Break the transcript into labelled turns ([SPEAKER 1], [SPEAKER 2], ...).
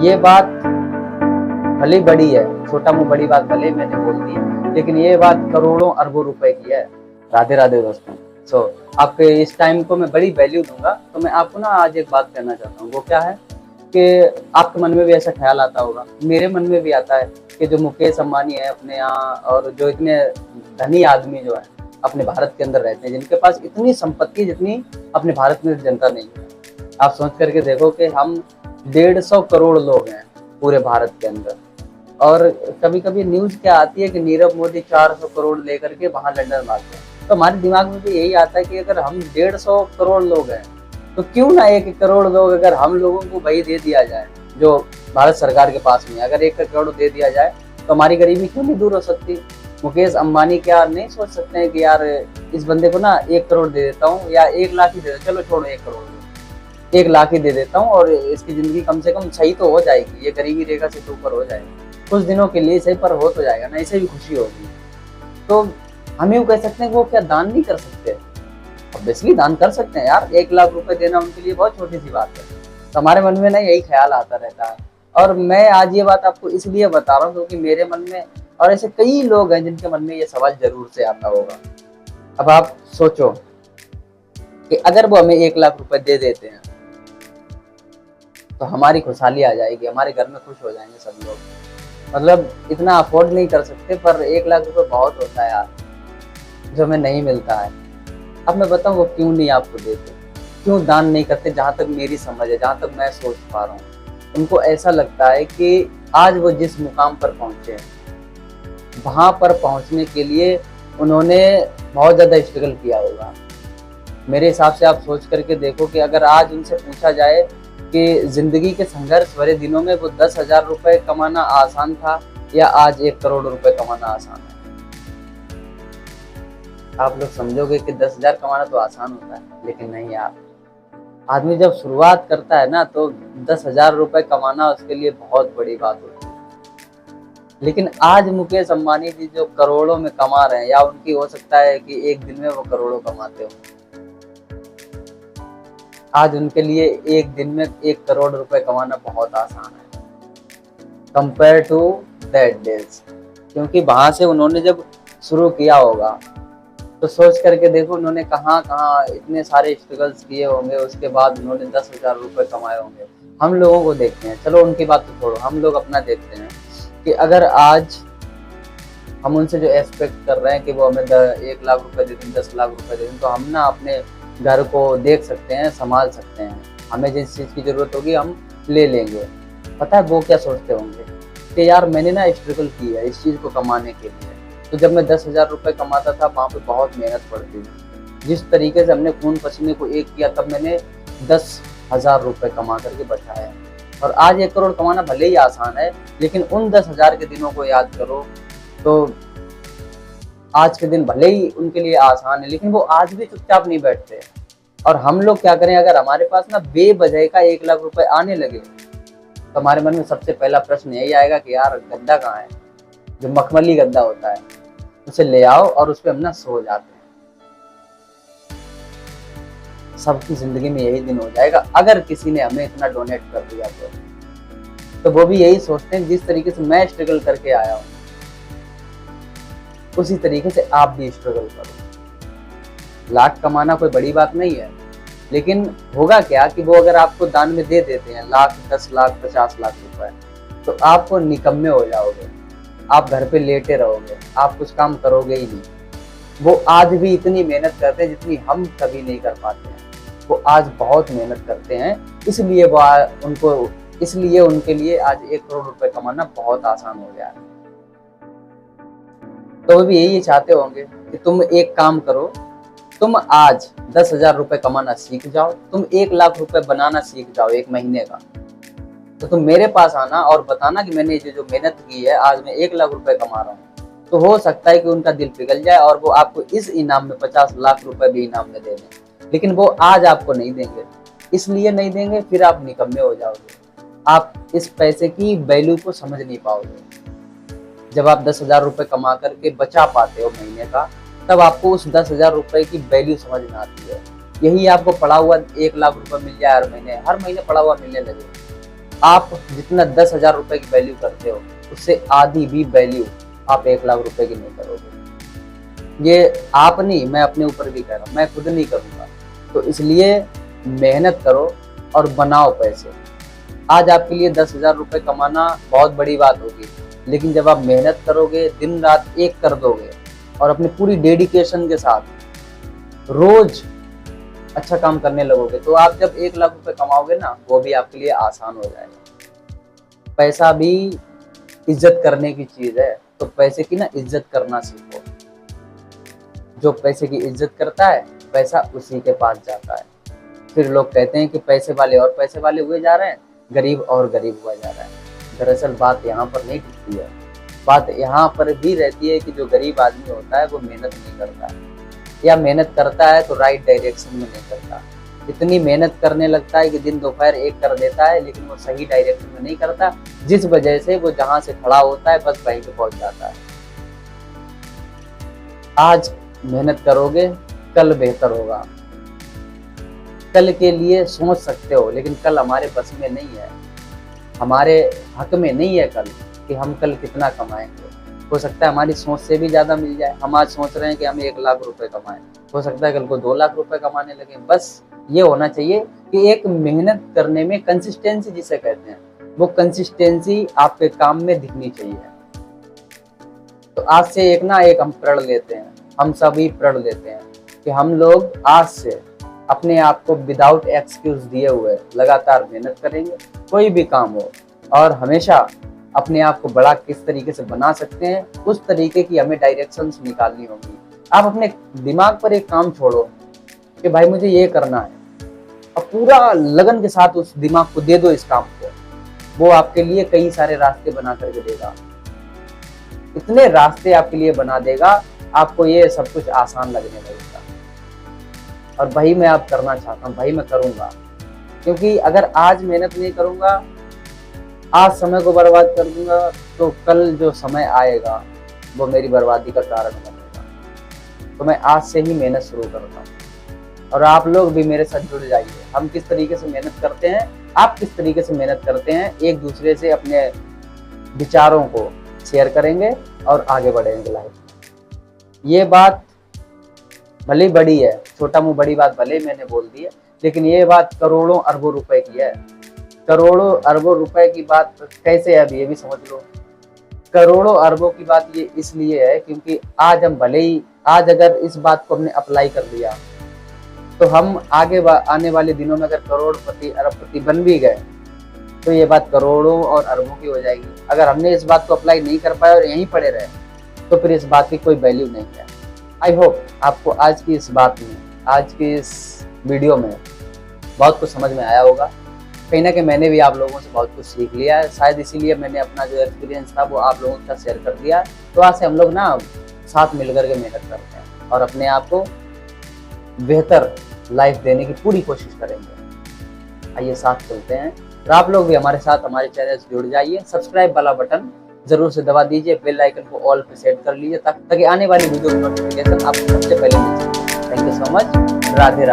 [SPEAKER 1] ये बात भले बड़ी है, छोटा मुंह बड़ी बात भले मैंने बोल दी, लेकिन ये बात करोड़ों अरबों रुपए की है। राधे राधे दोस्तों। आपके इस टाइम को मैं बड़ी वैल्यू दूंगा। तो मैं आपको ना आज एक बात कहना चाहता हूँ, वो क्या है कि आपके मन में भी ऐसा ख्याल आता होगा, मेरे मन में भी आता है कि जो मुकेश अंबानी है अपने यहाँ, और जो इतने धनी आदमी जो है अपने भारत के अंदर रहते हैं, जिनके पास इतनी संपत्ति जितनी अपने भारत में जनता नहीं है। आप सोच करके देखो कि हम 150 करोड़ लोग हैं पूरे भारत के अंदर, और कभी कभी न्यूज क्या आती है कि नीरव मोदी 400 करोड़ लेकर के वहां लंदन भागते हैं। तो हमारे दिमाग में भी यही आता है कि अगर हम 150 करोड़ लोग हैं तो क्यों ना 1 करोड़ लोग अगर हम लोगों को वही दे दिया जाए जो भारत सरकार के पास में, अगर 1 करोड़ दे दिया जाए तो हमारी गरीबी क्यों नहीं दूर हो सकती। मुकेश अंबानी क्या नहीं सोच सकते हैं कि यार इस बंदे को ना 1 करोड़ दे देता हूँ, या 1 लाख ही दे देता, चलो छोड़ो 1 करोड़ 1 लाख ही दे देता हूँ और इसकी जिंदगी कम से कम सही तो हो जाएगी, ये गरीबी रेखा से तो ऊपर हो जाएगी कुछ दिनों के लिए, सही पर हो तो जाएगा ना, इसे भी खुशी होगी। तो हम यूँ कह सकते हैं कि वो क्या दान नहीं कर सकते? ऑब्वियसली दान कर सकते हैं यार, 1 लाख रुपए देना उनके लिए बहुत छोटी सी बात है। तो हमारे मन में ना यही ख्याल आता रहता है, और मैं आज ये बात आपको इसलिए बता रहा हूँ क्योंकि मेरे मन में और ऐसे कई लोग हैं जिनके मन में ये सवाल जरूर से आता होगा। अब आप सोचो कि अगर वो हमें 1 लाख रुपए दे देते हैं तो हमारी खुशहाली आ जाएगी, हमारे घर में खुश हो जाएंगे सब लोग। मतलब इतना अफोर्ड नहीं कर सकते, पर 1 लाख रुपए बहुत होता है यार, जो हमें नहीं मिलता है। अब मैं बताऊं वो क्यों नहीं आपको देते, क्यों दान नहीं करते। जहाँ तक मेरी समझ है, जहाँ तक मैं सोच पा रहा हूँ, उनको ऐसा लगता है कि आज वो जिस मुकाम पर पहुंचे हैं, वहां पर पहुंचने के लिए उन्होंने बहुत ज्यादा स्ट्रगल किया होगा। मेरे हिसाब से आप सोच करके देखो कि अगर आज उनसे पूछा जाए कि जिंदगी के संघर्ष भरे दिनों में वो 10,000 रुपए कमाना आसान था या आज 1 करोड़ रुपए कमाना आसान है, आप लोग समझोगे कि 10,000 कमाना तो आसान होता है, लेकिन नहीं यार। आदमी जब शुरुआत करता है ना तो 10,000 रुपए कमाना उसके लिए बहुत बड़ी बात होती है। लेकिन आज मुकेश अंबानी जी जो करोड़ों में कमा रहे हैं, या उनकी हो सकता है कि एक दिन में वो करोड़ों कमाते हो, आज उनके लिए एक दिन में 1 करोड़ रुपए कमाना बहुत आसान है कंपेयर टू दैट डेज। क्योंकि वहां से उन्होंने जब शुरू किया होगा तो सोच करके देखो उन्होंने कहाँ कहाँ इतने सारे स्ट्रगल्स किए होंगे, उसके बाद उन्होंने 10,000 रुपए कमाए होंगे। हम लोगों को देखते हैं, चलो उनकी बात तो छोड़ो, हम लोग अपना देखते हैं कि अगर आज हम उनसे जो एक्सपेक्ट कर रहे हैं कि वो हमें 1 लाख रुपए दे दें, 10 लाख रुपए दे दें, तो हम ना अपने घर को देख सकते हैं, संभाल सकते हैं, हमें जिस चीज़ की ज़रूरत होगी हम ले लेंगे। पता है वो क्या सोचते होंगे कि यार मैंने ना स्ट्रगल की है इस चीज़ को कमाने के लिए, तो जब मैं 10,000 रुपये कमाता था वहाँ पे बहुत मेहनत पड़ती थी, जिस तरीके से हमने खून पसीने को एक किया तब मैंने 10,000 रुपये कमा करके बचाया। और आज 1 करोड़ कमाना भले ही आसान है, लेकिन उन 10,000 के दिनों को याद करो तो आज के दिन भले ही उनके लिए आसान है, लेकिन वो आज भी चुपचाप नहीं बैठते। और हम लोग क्या करें, अगर हमारे पास ना बेवजह का 1 लाख रुपए आने लगे तो हमारे मन में सबसे पहला प्रश्न यही आएगा कि यार गद्दा कहाँ है, जो मखमली गद्दा होता है उसे ले आओ और उस पर हम ना सो जाते हैं। सबकी जिंदगी में यही दिन हो जाएगा अगर किसी ने हमें इतना डोनेट कर दिया तो वो भी यही सोचते हैं जिस तरीके से मैं स्ट्रगल करके आया हूँ उसी तरीके से आप भी स्ट्रगल करो। लाख कमाना कोई बड़ी बात नहीं है, लेकिन होगा क्या कि वो अगर आपको दान में दे देते हैं लाख, 10 लाख, 50 लाख रुपए, तो आप निकम्मे हो जाओगे, आप घर पे लेटे रहोगे, आप कुछ काम करोगे ही नहीं। वो आज भी इतनी मेहनत करते हैं जितनी हम कभी नहीं कर पाते हैं। वो आज बहुत मेहनत करते हैं, इसलिए उनके लिए आज 1 करोड़ रुपए कमाना बहुत आसान हो गया है। तो वो भी यही चाहते होंगे कि तुम एक काम करो, तुम आज 10,000 रुपए कमाना सीख जाओ, तुम 1 लाख रुपए बनाना सीख जाओ 1 महीने का, तो तुम मेरे पास आना और बताना कि मैंने जो मेहनत की है आज मैं 1 लाख रुपए कमा रहा हूँ। तो हो सकता है कि उनका दिल पिघल जाए और वो आपको इस इनाम में 50 लाख रुपए भी इनाम में दे दें, लेकिन वो आज आपको नहीं देंगे। इसलिए नहीं देंगे, फिर आप निकम्मे हो जाओगे, आप इस पैसे की वैल्यू को समझ नहीं पाओगे। जब आप 10,000 रुपए कमा करके बचा पाते हो महीने का, तब आपको उस 10,000 रुपए की वैल्यू समझ में आती है। यही आपको पड़ा हुआ 1 लाख रुपए मिल जाए हर महीने पड़ा हुआ मिलने लगे, आप जितना 10,000 रुपए की वैल्यू करते हो, उससे आधी भी वैल्यू आप 1 लाख रुपए की नहीं करोगे। ये आप नहीं, मैं अपने ऊपर भी कह रहा हूँ, मैं खुद नहीं करूँगा। तो इसलिए मेहनत करो और बनाओ पैसे। आज आपके लिए 10,000 रुपए कमाना बहुत बड़ी बात होगी, लेकिन जब आप मेहनत करोगे, दिन रात एक कर दोगे और अपनी पूरी डेडिकेशन के साथ रोज अच्छा काम करने लगोगे, तो आप जब 1 लाख रुपए कमाओगे ना, वो भी आपके लिए आसान हो जाएगा। पैसा भी इज्जत करने की चीज है, तो पैसे की ना इज्जत करना सीखो। जो पैसे की इज्जत करता है, पैसा उसी के पास जाता है। फिर लोग कहते हैं कि पैसे वाले और पैसे वाले हुए जा रहे हैं, गरीब और गरीब हुआ जा रहा है। दरअसल बात यहाँ पर नहीं टिकती है। बात यहाँ पर भी रहती है कि जो गरीब आदमी होता है वो मेहनत नहीं करता है, या मेहनत करता है तो राइट डायरेक्शन में नहीं करता। इतनी मेहनत करने लगता है कि दिन दोपहर एक कर देता है, लेकिन वो सही डायरेक्शन में नहीं करता, जिस वजह से वो जहां से खड़ा होता है बस वहीं पे पहुंच जाता है। आज मेहनत करोगे, कल बेहतर होगा। कल के लिए सोच सकते हो, लेकिन कल हमारे बस में नहीं है, हमारे हक में नहीं है कल कि हम कल कितना कमाएंगे। हो सकता है हमारी सोच से भी ज्यादा मिल जाए। हम आज सोच रहे हैं कि हम 1 लाख रुपए कमाएं, हो सकता है कल को 2 लाख रुपए कमाने लगे। बस ये होना चाहिए कि एक मेहनत करने में कंसिस्टेंसी जिसे कहते हैं, वो कंसिस्टेंसी आपके काम में दिखनी चाहिए। तो आज से एक ना एक हम प्रण लेते हैं, हम सभी प्रण लेते हैं कि हम लोग आज से अपने आप को विदाउट एक्सक्यूज दिए हुए लगातार मेहनत करेंगे, कोई भी काम हो, और हमेशा अपने आप को बड़ा किस तरीके से बना सकते हैं, उस तरीके की हमें डायरेक्शंस निकालनी होगी। आप अपने दिमाग पर एक काम छोड़ो कि भाई मुझे ये करना है, और पूरा लगन के साथ उस दिमाग को दे दो इस काम को। वो आपके लिए कई सारे रास्ते बना करके देगा, इतने रास्ते आपके लिए बना देगा, आपको ये सब कुछ आसान लगने लगेगा। और वही मैं आप करना चाहता हूँ, वही मैं करूंगा। क्योंकि अगर आज मेहनत नहीं करूंगा, आज समय को बर्बाद कर दूंगा, तो कल जो समय आएगा वो मेरी बर्बादी का कारण बनेगा। तो मैं आज से ही मेहनत शुरू करता हूँ, और आप लोग भी मेरे साथ जुड़ जाइए। हम किस तरीके से मेहनत करते हैं, आप किस तरीके से मेहनत करते हैं, एक दूसरे से अपने विचारों को शेयर करेंगे और आगे बढ़ेंगे लाइफ में। ये बात भले बड़ी है, छोटा मुंह बड़ी बात भले मैंने बोल दी है, लेकिन ये बात करोड़ों अरबों रुपए की है। करोड़ों अरबों रुपए की बात कैसे है, अब ये भी समझ लो। करोड़ों अरबों की बात ये इसलिए है क्योंकि आज हम भले ही आज अगर इस बात को हमने अप्लाई कर लिया, तो हम आगे आने वाले दिनों में अगर करोड़पति अरबपति बन भी गए, तो ये बात करोड़ों और अरबों की हो जाएगी। अगर हमने इस बात को अप्लाई नहीं कर पाए और यहीं पड़े रहे, तो फिर इस बात की कोई वैल्यू नहीं है। आई होप आपको आज की इस बात में, आज की इस वीडियो में बहुत कुछ समझ में आया होगा। कहीं ना कहीं मैंने भी आप लोगों से बहुत कुछ सीख लिया है, शायद इसीलिए मैंने अपना जो एक्सपीरियंस था वो आप लोगों के साथ शेयर कर दिया। तो आज से हम लोग ना साथ मिलकर के मेहनत करते हैं और अपने आप को बेहतर लाइफ देने की पूरी कोशिश करेंगे। आइए साथ चलते हैं, और आप लोग भी हमारे साथ हमारे चैनल से जुड़ जाइए। सब्सक्राइब वाला बटन जरूर से दबा दीजिए, बेल आइकन को ऑल पे सेट कर लीजिए ताकि आने वाली वीडियो की नोटिफिकेशन आपको सबसे पहले मिल सके। Thank you so much. Radhe Radhe.